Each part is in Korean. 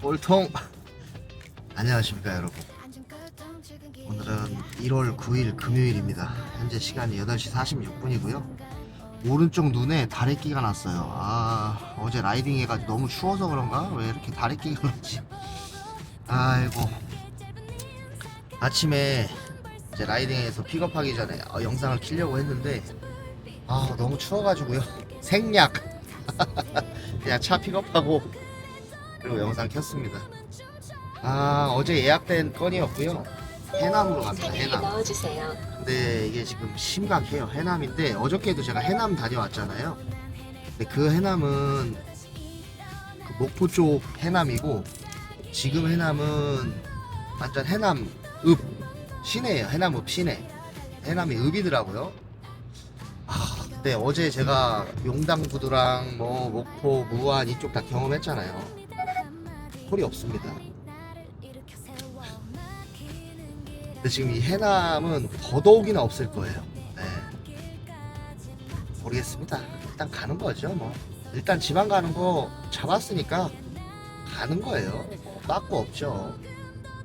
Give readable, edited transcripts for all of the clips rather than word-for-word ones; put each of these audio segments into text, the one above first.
볼통. 안녕하십니까 여러분. 오늘은 1월 9일 금요일입니다. 현재 시간이 8시 46분이고요 오른쪽 눈에 다래끼가 났어요. 어제 라이딩 해가지고 너무 추워서 그런가? 왜 이렇게 다래끼가 났지? 아이고. 아침에 이제 라이딩에서 픽업하기 전에 영상을 키려고 했는데 너무 추워가지고요 생략. 그냥 차 픽업하고 그리고 영상 켰습니다. 어제 예약된 건이었고요 해남으로 갑니다. 해남. 근데 이게 지금 심각해요. 해남인데 어저께도 제가 해남 다녀왔잖아요. 근데 그 해남은 그 목포 쪽 해남이고 지금 해남은 완전 해남 읍 시내예요. 해남 읍 시내. 해남이 읍이더라고요. 근데 어제 제가 용당부두랑 뭐 목포, 무안 이쪽 다 경험했잖아요. 콜이 없습니다. 근데 지금 이 해남은 더더욱이나 없을 거예요. 네. 모르겠습니다. 일단 가는 거죠. 뭐 일단 지방 가는 거 잡았으니까 가는 거예요. 빠꾸 없죠.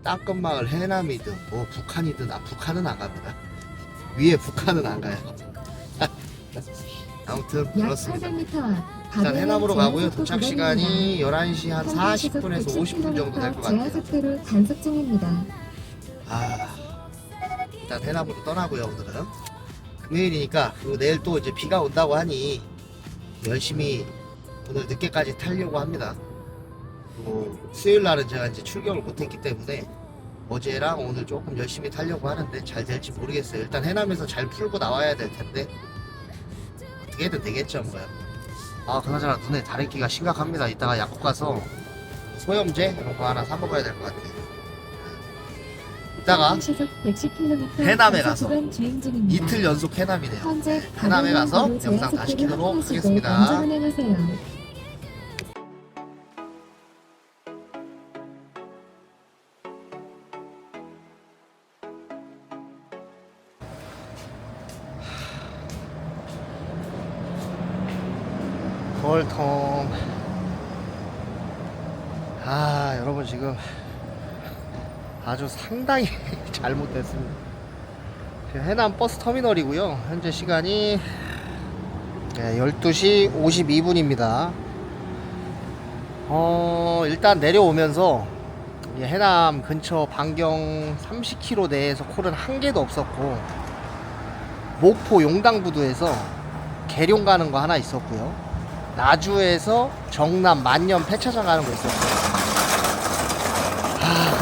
땅끝마을 해남이든 뭐 북한이든 북한은 안 갑니다. 위에 북한은 안 가요. 아무튼 그렇습니다. 일단 해남으로 가고요. 도착 시간이 11시 한 40분에서 50분 정도 될 것 같아요. 속도로 단속 중입니다. 일단 해남으로 떠나고요. 오늘은 금요일이니까. 그리고 내일 또 이제 비가 온다고 하니 열심히 오늘 늦게까지 타려고 합니다. 수요일 날은 제가 이제 출격을 못했기 때문에 어제랑 오늘 조금 열심히 타려고 하는데 잘 될지 모르겠어요. 일단 해남에서 잘 풀고 나와야 될 텐데 어떻게든 되겠죠 뭐요. 그나저나 눈에 다래끼가 심각합니다. 이따가 약국 가서 소염제 이런 거 하나 사 먹어야 될 것 같아요. 이따가 해남에 가서 이틀 연속 해남이네요. 해남에 가서 영상 다시 키도록 하겠습니다. 볼통. 여러분 지금 아주 상당히 잘못됐습니다. 해남 버스 터미널이고요 현재 시간이 12시 52분입니다 일단 내려오면서 해남 근처 반경 30km 내에서 콜은 한 개도 없었고 목포 용당부두에서 계룡 가는 거 하나 있었고요 나주에서 정남 만년 폐차장 가는 거 있었어요.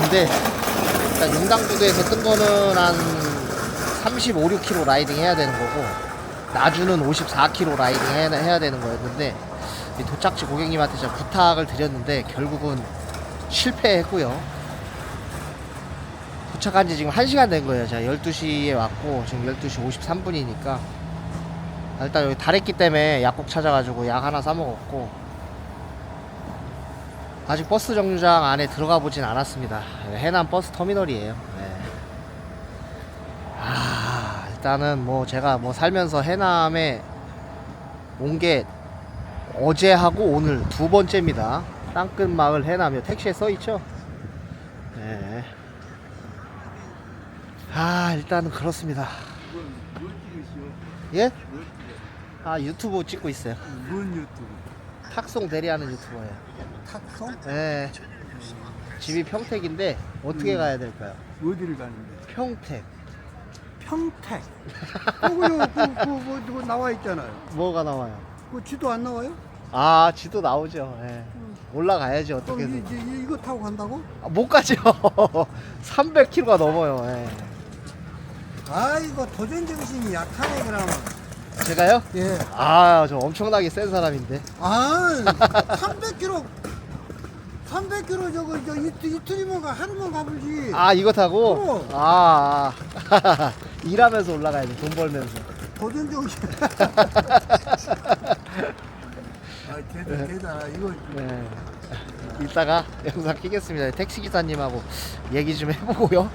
근데 일단 용당부두에서 뜬 거는 한 35, 6km 라이딩 해야 되는 거고 나주는 54km 라이딩 해야 되는 거였는데 도착지 고객님한테 제가 부탁을 드렸는데 결국은 실패했고요. 도착한 지 지금 1시간 된 거예요. 제가 12시에 왔고 지금 12시 53분이니까 일단 여기 다래끼 때문에 약국 찾아가지고 약 하나 사 먹었고 아직 버스 정류장 안에 들어가 보진 않았습니다. 해남 버스 터미널이에요. 일단은 뭐 제가 뭐 살면서 해남에 온 게 어제하고 오늘 두 번째입니다. 땅끝마을 해남이요. 택시에 써있죠? 일단은 그렇습니다. 예? 유튜브 찍고 있어요. 뭔 유튜브? 탁송 대리하는 유튜버예요. 탁송? 네. 집이 평택인데 어떻게 가야 될까요? 어디를 가는데? 평택. 평택. 그거 나와 있잖아요. 뭐가 나와요? 그 지도 안 나와요? 지도 나오죠. 올라가야지 어떻게든. 이거 타고 간다고? 못 가죠. 300km가 넘어요. 이거 도전 정신이 약하네 그럼. 제가요? 예. 저 엄청나게 센 사람인데. 300km. 300km 저거 이틀이면 하루만 가보지. 이거 타고? 그럼. 일하면서 올라가야지. 돈 벌면서. 도전 정신. 대다 이거. 이따가 영상 끼겠습니다. 택시기사님하고 얘기 좀 해보고요.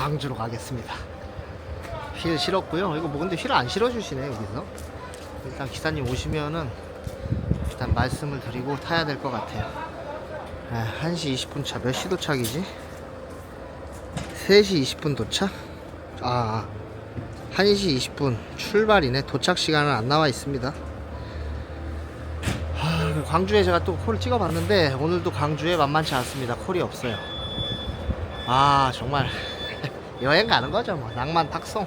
광주로 가겠습니다. 휠 실었고요. 이거 뭐 근데 휠 안 실어주시네 여기서. 일단 기사님 오시면은 일단 말씀을 드리고 타야 될 것 같아요. 1시 20분 차. 몇 시 도착이지? 3시 20분 도착? 1시 20분 출발이네. 도착 시간은 안 나와 있습니다. 광주에 제가 또 콜 찍어봤는데 오늘도 광주에 만만치 않습니다. 콜이 없어요. 정말 여행 가는 거죠 뭐. 낭만 탁송.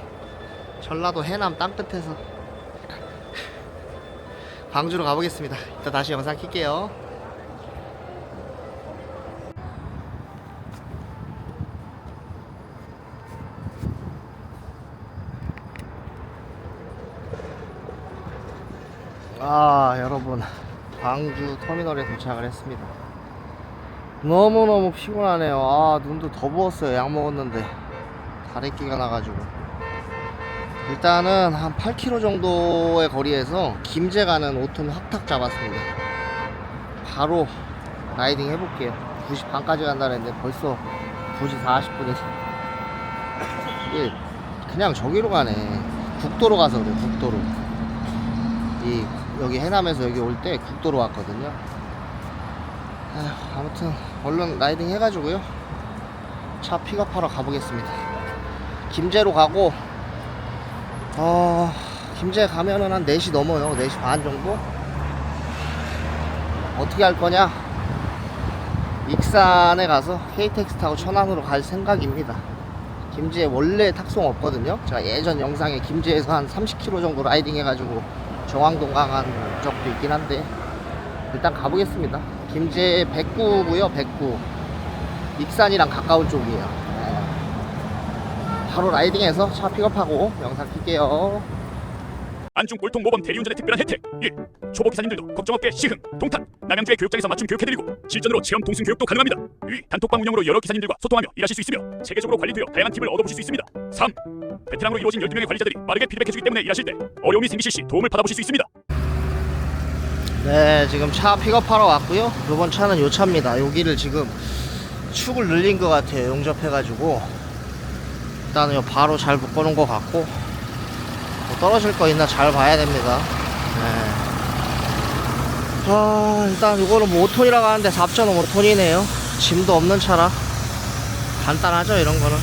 전라도 해남 땅끝에서 광주로 가보겠습니다. 이따 다시 영상 킬게요. 여러분, 광주 터미널에 도착을 했습니다. 너무너무 피곤하네요. 눈도 더 부었어요. 약 먹었는데 다래끼가 나가지고. 일단은 한 8km 정도의 거리에서 김제 가는 5톤 확탁 잡았습니다. 바로 라이딩 해볼게요. 2시 반까지 간다 그랬는데 벌써 2시 40분이지. 이게 그냥 저기로 가네. 국도로 가서 그래. 국도로. 여기 해남에서 여기 올 때 국도로 왔거든요. 아무튼 얼른 라이딩 해가지고요, 차 픽업하러 가보겠습니다. 김제로 가고, 김제 가면은 한 4시 넘어요. 4시 반 정도? 어떻게 할 거냐? 익산에 가서 KTX 타고 천안으로 갈 생각입니다. 김제에 원래 탁송 없거든요. 제가 예전 영상에 김제에서 한 30km 정도 라이딩 해가지고 정왕동 강한 적도 있긴 한데, 일단 가보겠습니다. 김제 백구고요. 백구. 익산이랑 가까운 쪽이에요. 바로 라이딩해서 차 픽업하고 영상 킬게요. 안중 골통 모범 대리운전의 특별한 혜택 1. 초보 기사님들도 걱정 없게 시흥, 동탄, 남양주의 교육장에서 맞춤 교육해드리고 실전으로 체험 동승 교육도 가능합니다. 2. 단톡방 운영으로 여러 기사님들과 소통하며 일하실 수 있으며 체계적으로 관리되어 다양한 팁을 얻어보실 수 있습니다. 3. 베테랑으로 이루어진 12명의 관리자들이 빠르게 피드백해주기 때문에 일하실 때 어려움이 생기실 시 도움을 받아보실 수 있습니다. 네, 지금 차 픽업하러 왔고요. 이번 차는 요 차입니다. 여기를 지금 축을 늘린 것 같아요. 용접해가지고 일단은 바로 잘 묶어놓은 것 같고, 뭐 떨어질 거 있나 잘 봐야 됩니다. 일단 이거는 뭐 5톤이라고 하는데 4.5톤이네요 짐도 없는 차라 간단하죠 이런 거는.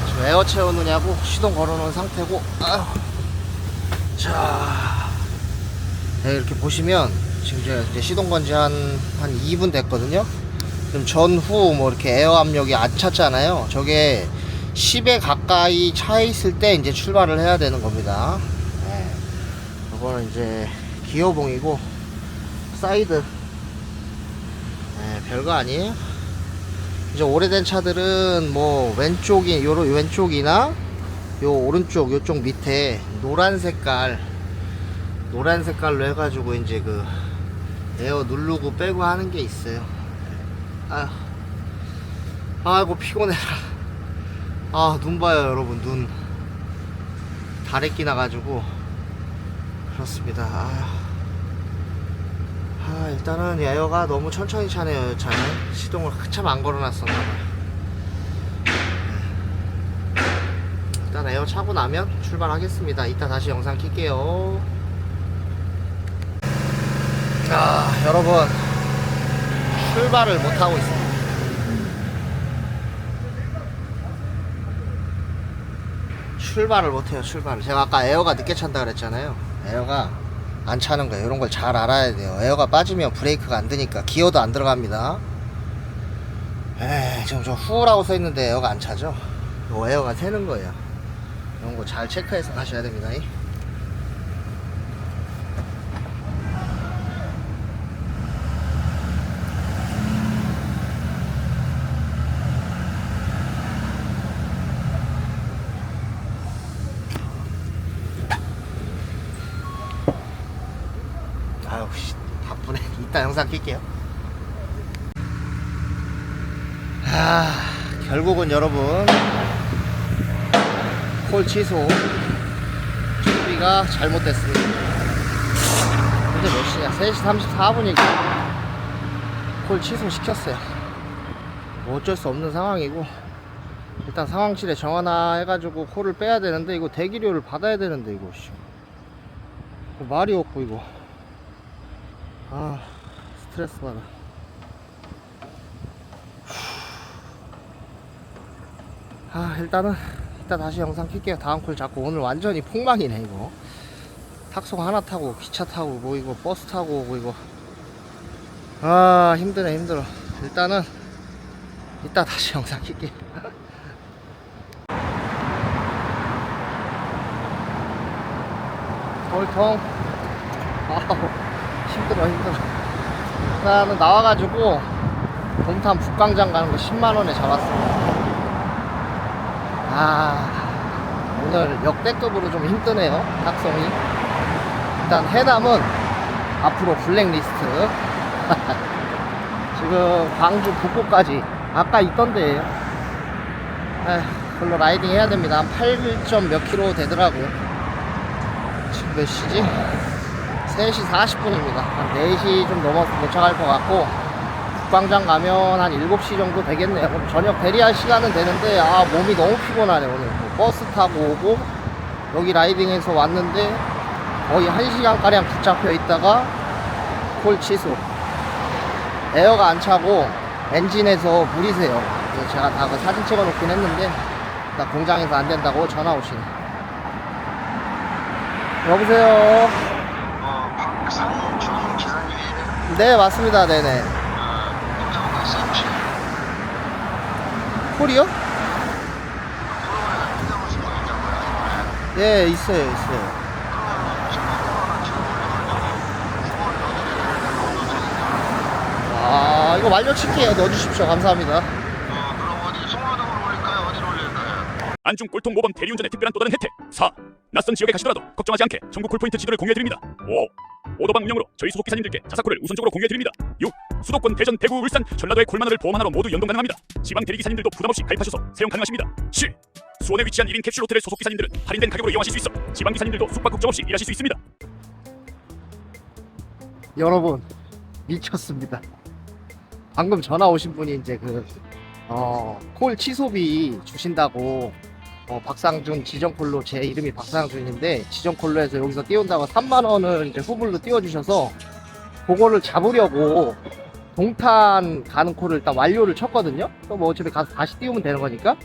지금 에어 채우느냐고 시동 걸어놓은 상태고. 자, 이렇게 보시면 지금 제가 이제 시동 건지 한 2분 됐거든요. 그럼 전후 뭐 이렇게 에어 압력이 안 찼잖아요. 저게 10에 가까이 차 있을 때 이제 출발을 해야 되는 겁니다. 이거는 이제 기어봉이고 사이드. 별거 아니에요. 이제 오래된 차들은 뭐 왼쪽이나 요 오른쪽 요쪽 밑에 노란 색깔로 해가지고 이제 그 에어 누르고 빼고 하는 게 있어요. 아이고 피곤해라. 눈 봐요 여러분. 눈 다래끼 나가지고 그렇습니다. 일단은 에어가 너무 천천히 차네요. 차는 시동을 한참 안 걸어놨었나봐요. 일단 에어 차고 나면 출발하겠습니다. 이따 다시 영상 킬게요. 여러분, 출발을 못하고 있습니다. 출발을 못해요. 제가 아까 에어가 늦게 찬다 그랬잖아요. 에어가 안 차는 거예요. 이런 걸 잘 알아야 돼요. 에어가 빠지면 브레이크가 안 되니까 기어도 안 들어갑니다. 지금 저 후라고 써 있는데 에어가 안 차죠. 요 에어가 새는 거예요. 이런 거 잘 체크해서 가셔야 됩니다. 바쁘네. 이따 영상 킬게요. 결국은 여러분 콜 취소. 준비가 잘못됐습니다. 근데 몇 시냐? 3시 34분이고 콜 취소 시켰어요. 뭐 어쩔 수 없는 상황이고, 일단 상황실에 정하나 해가지고 콜을 빼야 되는데, 이거 대기료를 받아야 되는데, 이거 씨. 말이 없고 이거. 아, 스트레스 받아. 일단은 이따 다시 영상 킬게요. 다음 콜 잡고. 오늘 완전히 폭망이네 이거. 탁송 하나 타고 기차 타고 뭐 이거 버스 타고 오고 이거. 힘드네 힘들어. 일단은 이따 다시 영상 킬게요. 서울통. 힘들어. 나는 나와가지고 동탄 북광장 가는 거 10만원에 잡았어. 오늘 역대급으로 좀 힘드네요. 탁송이. 일단 해남은 앞으로 블랙리스트. 지금 광주 북구까지 아까 있던 데에요. 별로 라이딩 해야 됩니다. 한 8점 몇 킬로 되더라고요. 지금 몇 시지? 3시 40분입니다. 한 4시 좀 넘어서 도착할 것 같고, 북광장 가면 한 7시 정도 되겠네요. 그럼 저녁 대리할 시간은 되는데, 몸이 너무 피곤하네 오늘. 버스 타고 오고 여기 라이딩해서 왔는데 거의 1시간가량 붙잡혀 있다가 콜 취소. 에어가 안 차고 엔진에서 물이 새요. 그래서 제가 다 그 사진 찍어 놓긴 했는데 나 공장에서 안 된다고 전화 오시네. 여보세요. 박상준 기사님이에요? 네 맞습니다. 네네. 공장가 있어요? 콜이요? 코로나에 힘들어서 보인다고요? 예 있어요 있어요. 그러면 지금 코로나 지금 이거 완료칠게요. 넣어주십시오. 감사합니다. 그럼 어디 송로동으로 올릴까요? 어디로 올릴까요? 안중 꼴통 모범 대리운전의 특별한 또 다른 혜택. 4. 낯선 지역에 가시더라도 걱정하지 않게 전국 콜포인트 지도를 공유해드립니다. 5. 오도방 운영으로 저희 소속 기사님들께 자사콜을 우선적으로 공유해드립니다. 6. 수도권 대전, 대구, 울산, 전라도의 콜만원을 보험 하나로 모두 연동 가능합니다. 지방 대리 기사님들도 부담없이 가입하셔서 사용 가능하십니다. 7. 수원에 위치한 1인 캡슐 호텔의 소속 기사님들은 할인된 가격으로 이용하실 수 있어 지방 기사님들도 숙박 걱정 없이 일하실 수 있습니다. 여러분 미쳤습니다. 방금 전화 오신 분이 이제 콜 취소비 주신다고 박상준 지정콜로, 제 이름이 박상준인데 지정콜로 해서 여기서 띄운다고 3만원을 이제 후불로 띄워주셔서 그거를 잡으려고 동탄 가는 콜을 일단 완료를 쳤거든요. 또 뭐 어차피 가서 다시 띄우면 되는 거니까.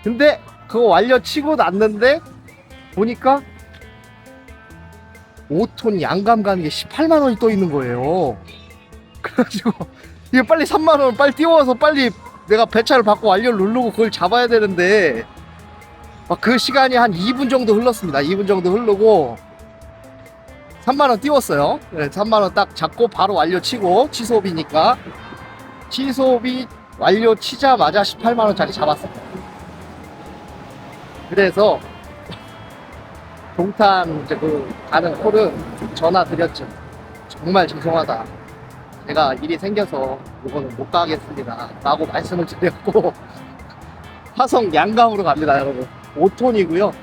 근데 그거 완료 치고 났는데 보니까 5톤 양감 가는 게 18만원이 떠 있는 거예요. 그래가지고 이거 빨리 3만원 빨리 띄워서 빨리 내가 배차를 받고 완료를 누르고 그걸 잡아야 되는데 막 그 시간이 한 2분 정도 흘렀습니다. 2분 정도 흐르고 3만원 띄웠어요. 네, 3만원 딱 잡고 바로 완료 치고 취소비니까 취소비 완료 치자마자 18만원짜리 잡았어요. 그래서 동탄 이제 가는 콜은 전화 드렸죠. 정말 죄송하다. 제가 일이 생겨서 이거는 못 가겠습니다. 라고 말씀을 드렸고, 화성 양감으로 갑니다, 여러분. 5톤이고요.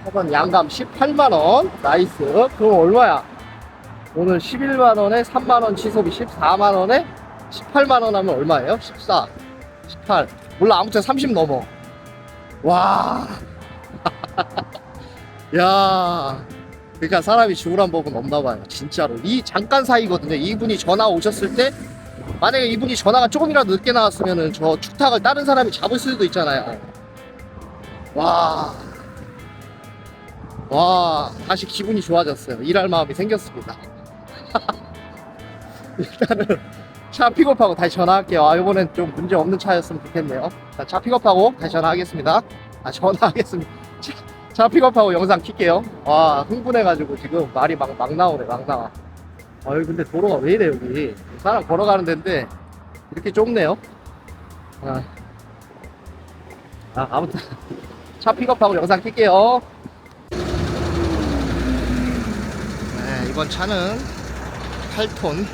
화성 양감 18만원. 나이스. 그럼 얼마야? 오늘 11만원에 3만원 취소비 14만원에 18만원 하면 얼마예요? 14, 18. 몰라, 아무튼 30 넘어. 와. 야. 그러니까 사람이 죽으란 법은 없나봐요. 진짜로. 이 잠깐 사이거든요. 이분이 전화 오셨을 때 만약에 이분이 전화가 조금이라도 늦게 나왔으면은 저 축탁을 다른 사람이 잡을 수도 있잖아요. 와, 다시 기분이 좋아졌어요. 일할 마음이 생겼습니다. 일단은 차 픽업하고 다시 전화할게요. 이번엔 좀 문제 없는 차였으면 좋겠네요. 자, 차 픽업하고 다시 전화하겠습니다. 전화하겠습니다. 차 픽업하고 영상 킬게요. 와, 흥분해가지고 지금 말이 막 나오네, 막 나와. 여기 근데 도로가 왜 이래, 여기. 사람 걸어가는 데인데 이렇게 좁네요. 아무튼 차 픽업하고 영상 킬게요. 네, 이번 차는 8톤,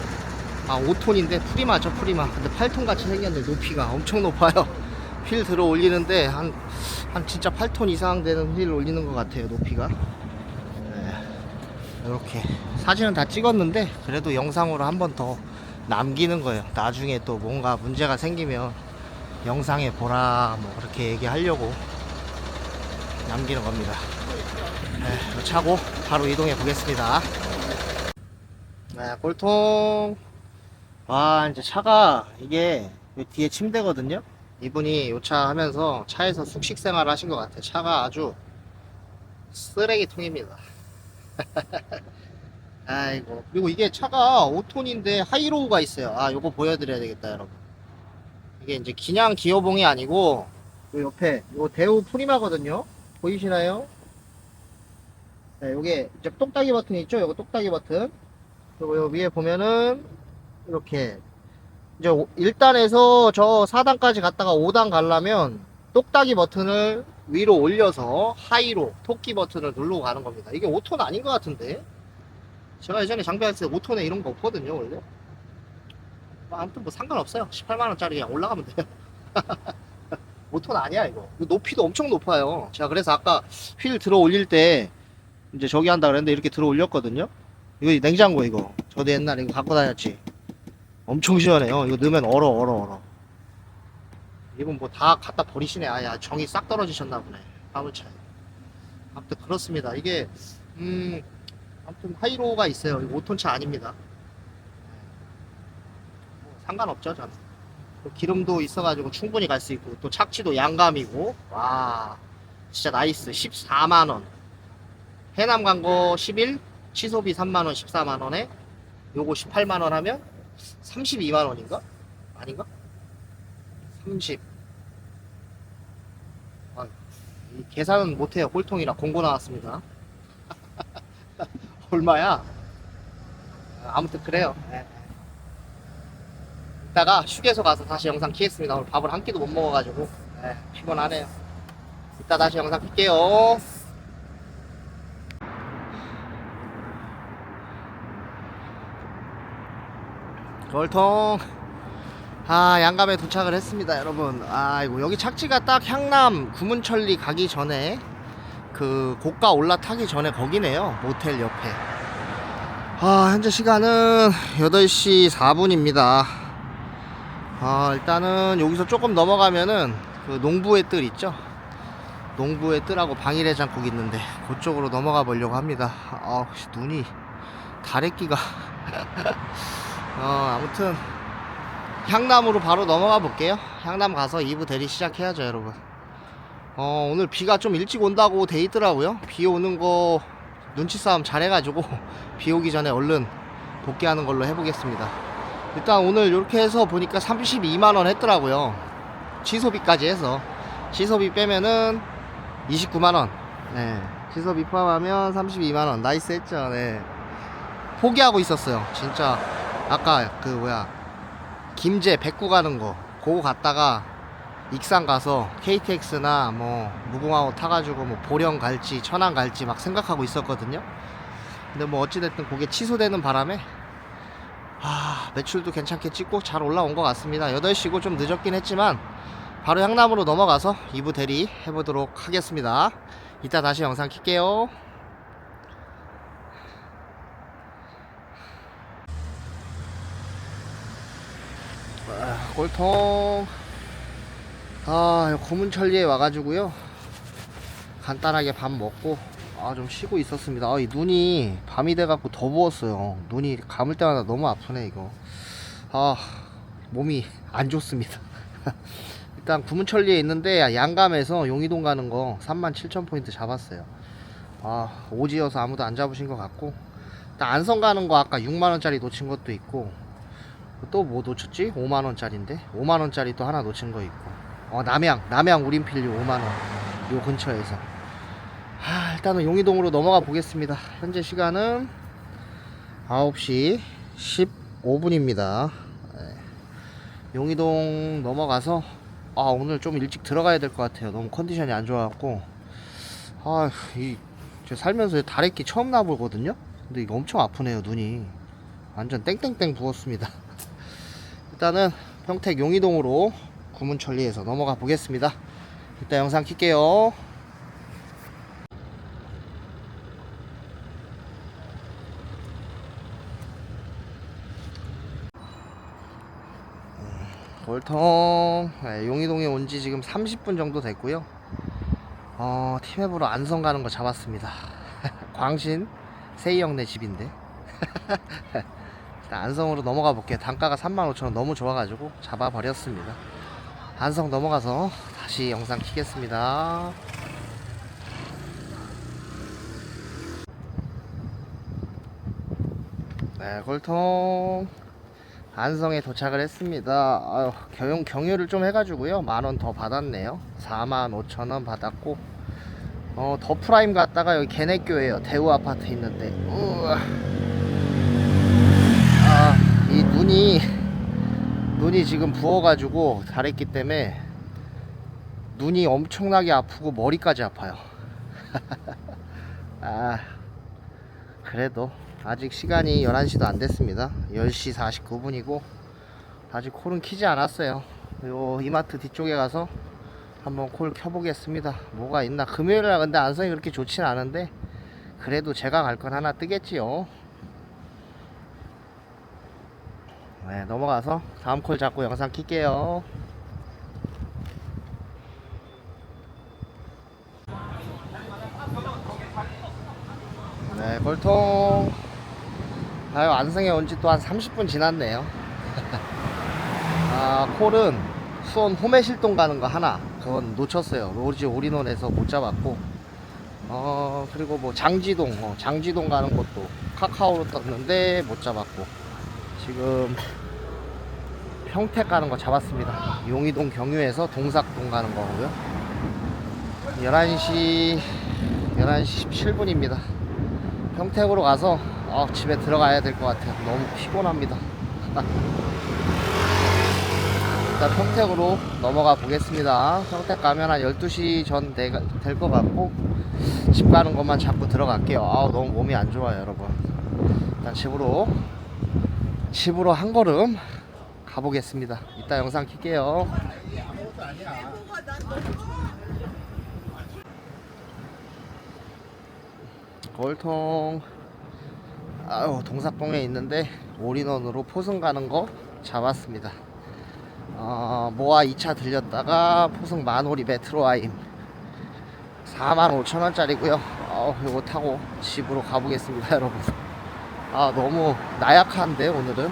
5톤인데 프리마죠, 프리마. 근데 8톤 같이 생겼는데 높이가 엄청 높아요. 휠 들어 올리는데 한 진짜 8톤 이상 되는 휠 올리는 것 같아요, 높이가. 네, 이렇게 사진은 다 찍었는데 그래도 영상으로 한 번 더 남기는 거예요. 나중에 또 뭔가 문제가 생기면 영상에 보라 뭐 그렇게 얘기하려고 남기는 겁니다. 네, 이거 차고 바로 이동해 보겠습니다. 네, 꼴통. 아, 이제 차가 이게 뒤에 침대거든요. 이분이 요 차 하면서 차에서 숙식 생활을 하신 것 같아요. 차가 아주 쓰레기통입니다. 아이고. 그리고 이게 차가 5톤인데 하이로우가 있어요. 아, 요거 보여드려야 되겠다, 여러분. 이게 이제 그냥 기어봉이 아니고 요 옆에 요 대우 프리마거든요. 보이시나요? 네, 요게 이제 똑딱이 버튼 있죠? 요거 똑딱이 버튼. 그리고 요 위에 보면은 이렇게 이제 1단에서 저 4단까지 갔다가 5단 가려면 똑딱이 버튼을 위로 올려서 하이로 토끼 버튼을 누르고 가는 겁니다. 이게 5톤 아닌 것 같은데 제가 예전에 장비할 때 5톤에 이런 거 없거든요 원래. 아무튼 뭐 상관없어요. 18만원짜리 그냥 올라가면 돼요. 5톤 아니야 이거. 높이도 엄청 높아요. 제가 그래서 아까 휠 들어 올릴 때 이제 저기 한다 그랬는데 이렇게 들어 올렸거든요. 이거 냉장고 이거 저도 옛날에 이거 갖고 다녔지. 엄청 시원해요. 이거 넣으면 얼어. 이분 뭐 다 갖다 버리시네. 아야 정이 싹 떨어지셨나 보네. 화물차에. 아무튼 그렇습니다. 이게 아무튼 하이로우가 있어요. 이거 5톤 차 아닙니다. 뭐 상관없죠 저는. 또 기름도 있어가지고 충분히 갈 수 있고 또 착지도 양감이고. 와 진짜 나이스. 14만원 해남 간 거 11 취소비 3만원 14만원에 요거 18만원 하면 32만원인가? 아닌가? 30. 아, 이 계산은 못해요. 꼴통이라 공고 나왔습니다. 얼마야? 아무튼 그래요. 네. 이따가 휴게소 가서 다시 영상 키겠습니다. 오늘 밥을 한 끼도 못 먹어가지고 네, 피곤하네요. 이따 다시 영상 킬게요. 꼴통. 아, 양감에 도착을 했습니다 여러분. 아이고 여기 착지가 딱 향남 구문천리 가기 전에 그 고가 올라타기 전에 거기네요. 모텔 옆에. 아, 현재 시간은 8시 4분입니다 일단은 여기서 조금 넘어가면은 그 농부의 뜰 있죠. 농부의 뜰하고 방일해장국 있는데 그쪽으로 넘어가 보려고 합니다. 눈이 다래끼가 아무튼 향남으로 바로 넘어가 볼게요. 향남 가서 2부 대리 시작해야죠 여러분. 오늘 비가 좀 일찍 온다고 돼 있더라고요. 비 오는 거 눈치 싸움 잘해가지고 비 오기 전에 얼른 복귀하는 걸로 해보겠습니다. 일단 오늘 이렇게 해서 보니까 32만원 했더라고요. 취소비까지 해서. 취소비 빼면은 29만원. 네, 취소비 포함하면 32만원. 나이스 했죠. 네. 포기하고 있었어요 진짜. 아까 그 뭐야 김제 백구 가는 거 그거 갔다가 익산 가서 KTX나 뭐 무궁화호 타가지고 뭐 보령 갈지 천안 갈지 막 생각하고 있었거든요. 근데 뭐 어찌됐든 그게 취소되는 바람에 매출도 괜찮게 찍고 잘 올라온 것 같습니다. 8시고 좀 늦었긴 했지만 바로 향남으로 넘어가서 2부 대리 해보도록 하겠습니다. 이따 다시 영상 킬게요. 꼴통. 고문천리에 와가지고요 간단하게 밥 먹고 좀 쉬고 있었습니다. 이 눈이 밤이 돼갖고 더 부었어요. 눈이 감을 때마다 너무 아프네 이거. 몸이 안 좋습니다. 일단 구문천리에 있는데 양감에서 용이동 가는 거 37,000포인트 잡았어요. 오지여서 아무도 안 잡으신 것 같고, 일단 안성 가는 거 아까 6만원짜리 놓친 것도 있고, 또 뭐 놓쳤지? 5만원짜리인데 5만원짜리 또 하나 놓친 거 있고, 남양 우린필류 5만원 요 근처에서. 일단은 용이동으로 넘어가 보겠습니다. 현재 시간은 9시 15분입니다 용이동 넘어가서 오늘 좀 일찍 들어가야 될 것 같아요. 너무 컨디션이 안 좋아갖고. 제가 살면서 다래끼 처음 나보거든요. 근데 이거 엄청 아프네요. 눈이 완전 땡땡땡 부었습니다. 일단은 평택 용이동으로 구문천리에서 넘어가 보겠습니다. 이따 영상 킬게요. 골통. 네, 용이동에 온 지 지금 30분 정도 됐고요. 티맵으로 안성 가는 거 잡았습니다. 광신 세이 형네 집인데. 일단 안성으로 넘어가 볼게요. 단가가 35,000원 너무 좋아가지고 잡아버렸습니다. 안성 넘어가서 다시 영상 키겠습니다. 네, 골통 안성에 도착을 했습니다. 아유, 경유를 좀 해가지고요 10,000원 더 받았네요. 45,000원 받았고, 더 프라임 갔다가 여기 개내교예요. 대우 아파트 있는데, 이 눈이 지금 부어가지고 잘했기 때문에 눈이 엄청나게 아프고 머리까지 아파요. 그래도 아직 시간이 11시도 안 됐습니다. 10시 49분이고 아직 콜은 키지 않았어요. 요 이마트 뒤쪽에 가서 한번 콜 켜보겠습니다. 뭐가 있나. 금요일날 근데 안성이 그렇게 좋진 않은데 그래도 제가 갈 건 하나 뜨겠지요. 네, 넘어가서 다음 콜 잡고 영상 킬게요. 네, 골통. 아유, 안성에 온 지 또 한 30분 지났네요. 콜은 수원 호매실동 가는 거 하나, 그건 놓쳤어요. 로지 올인원에서 못 잡았고, 그리고 뭐 장지동 가는 것도 카카오로 떴는데 못 잡았고, 지금 평택 가는 거 잡았습니다. 용이동 경유에서 동삭동 가는 거고요. 11시 17분입니다. 평택으로 가서 집에 들어가야 될 것 같아요. 너무 피곤합니다. 일단 평택으로 넘어가 보겠습니다. 평택 가면 한 12시 전 될 것 같고, 집 가는 것만 잡고 들어갈게요. 너무 몸이 안 좋아요, 여러분. 일단 집으로 한 걸음 가보겠습니다. 이따 영상 킬게요. 골통. 동삭동에 있는데 올인원으로 포승 가는 거 잡았습니다. 모아 2차 들렸다가 포승 만오리 메트로아임 45,000원짜리고요 요거 타고 집으로 가보겠습니다. 여러분, 너무 나약한데 오늘은.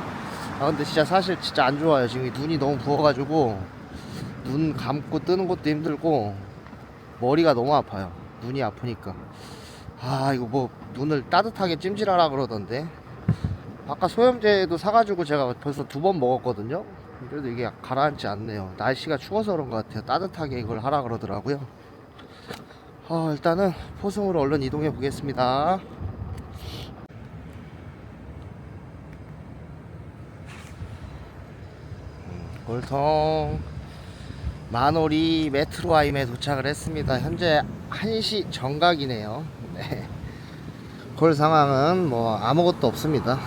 근데 진짜 사실 진짜 안 좋아요. 지금 눈이 너무 부어가지고 눈 감고 뜨는 것도 힘들고 머리가 너무 아파요. 눈이 아프니까. 이거 뭐 눈을 따뜻하게 찜질하라 그러던데, 아까 소염제도 사가지고 제가 벌써 2번 먹었거든요. 그래도 이게 가라앉지 않네요. 날씨가 추워서 그런 것 같아요. 따뜻하게 이걸 하라 그러더라고요. 일단은 포승으로 얼른 이동해 보겠습니다. 골통 만오리 메트로아임에 도착을 했습니다. 현재 1시 정각이네요. 네. 골 상황은 뭐 아무것도 없습니다.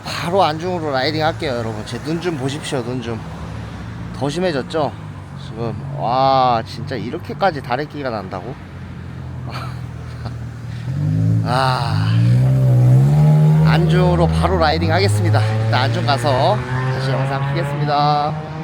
바로 안중으로 라이딩 할게요. 여러분, 제 눈 좀 보십시오. 눈 좀 더 심해졌죠 지금. 와, 진짜 이렇게까지 다래끼가 난다고. 안중으로 바로 라이딩 하겠습니다. 일단 안중 가서 다시 영상 키겠습니다.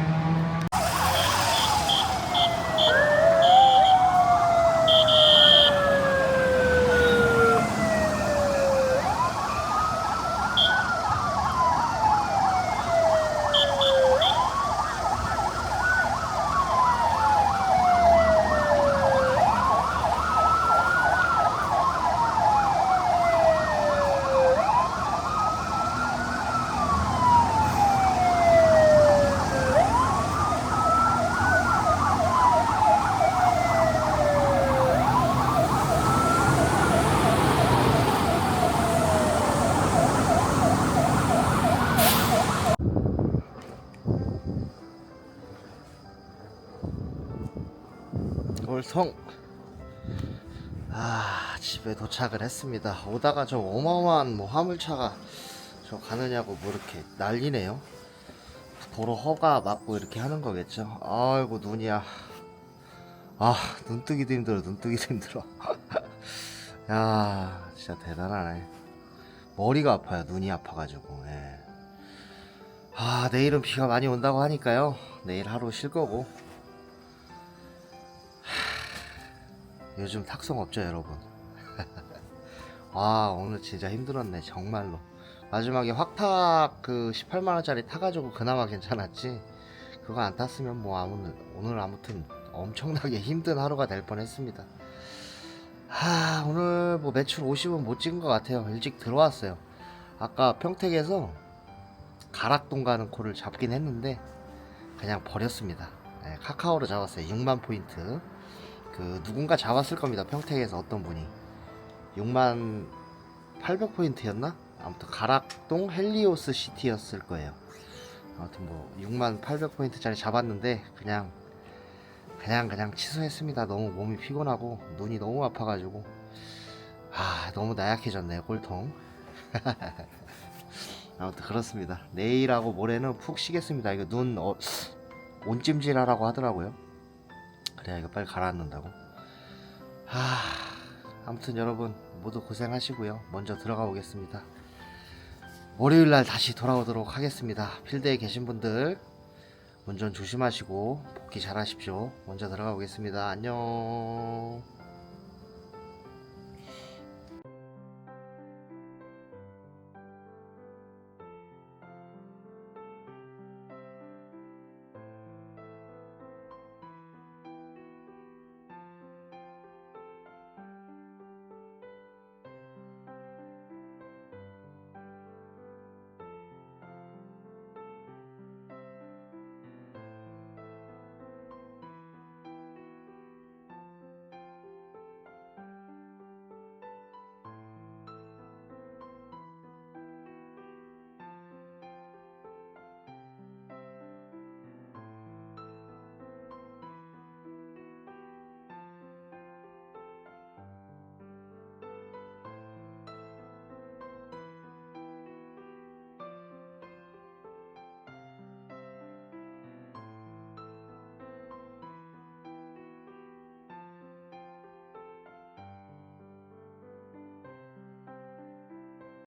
골성. 집에 도착을 했습니다. 오다가 저 어마어마한 뭐 화물차가 저 가느냐고 뭐 이렇게 난리네요. 도로 허가 맞고 이렇게 하는 거겠죠. 아이고 눈이야. 눈 뜨기도 힘들어. 야, 진짜 대단하네. 머리가 아파요. 눈이 아파가지고. 내일은 비가 많이 온다고 하니까요. 내일 하루 쉴 거고. 요즘 탁송 없죠, 여러분? 오늘 진짜 힘들었네, 정말로. 마지막에 확탁 그 18만원짜리 타가지고 그나마 괜찮았지. 그거 안 탔으면 뭐 오늘 아무튼 엄청나게 힘든 하루가 될 뻔했습니다. 오늘 뭐 매출 50은 못 찍은 것 같아요. 일찍 들어왔어요. 아까 평택에서 가락동 가는 코를 잡긴 했는데 그냥 버렸습니다. 네, 카카오로 잡았어요. 6만 포인트. 그 누군가 잡았을 겁니다. 평택에서 어떤 분이 6만 800포인트였나? 아무튼 가락동 헬리오스 시티였을 거예요. 아무튼 뭐 6만 800포인트짜리 잡았는데 그냥 취소했습니다. 너무 몸이 피곤하고 눈이 너무 아파가지고 너무 나약해졌네요, 꼴통. 아무튼 그렇습니다. 내일하고 모레는 푹 쉬겠습니다. 이거 눈 온찜질하라고 하더라고요. 그래야 이거 빨리 가라앉는다고. 아무튼 여러분 모두 고생하시고요. 먼저 들어가 보겠습니다. 월요일날 다시 돌아오도록 하겠습니다. 필드에 계신 분들 운전 조심하시고 복귀 잘 하십시오. 먼저 들어가 보겠습니다. 안녕.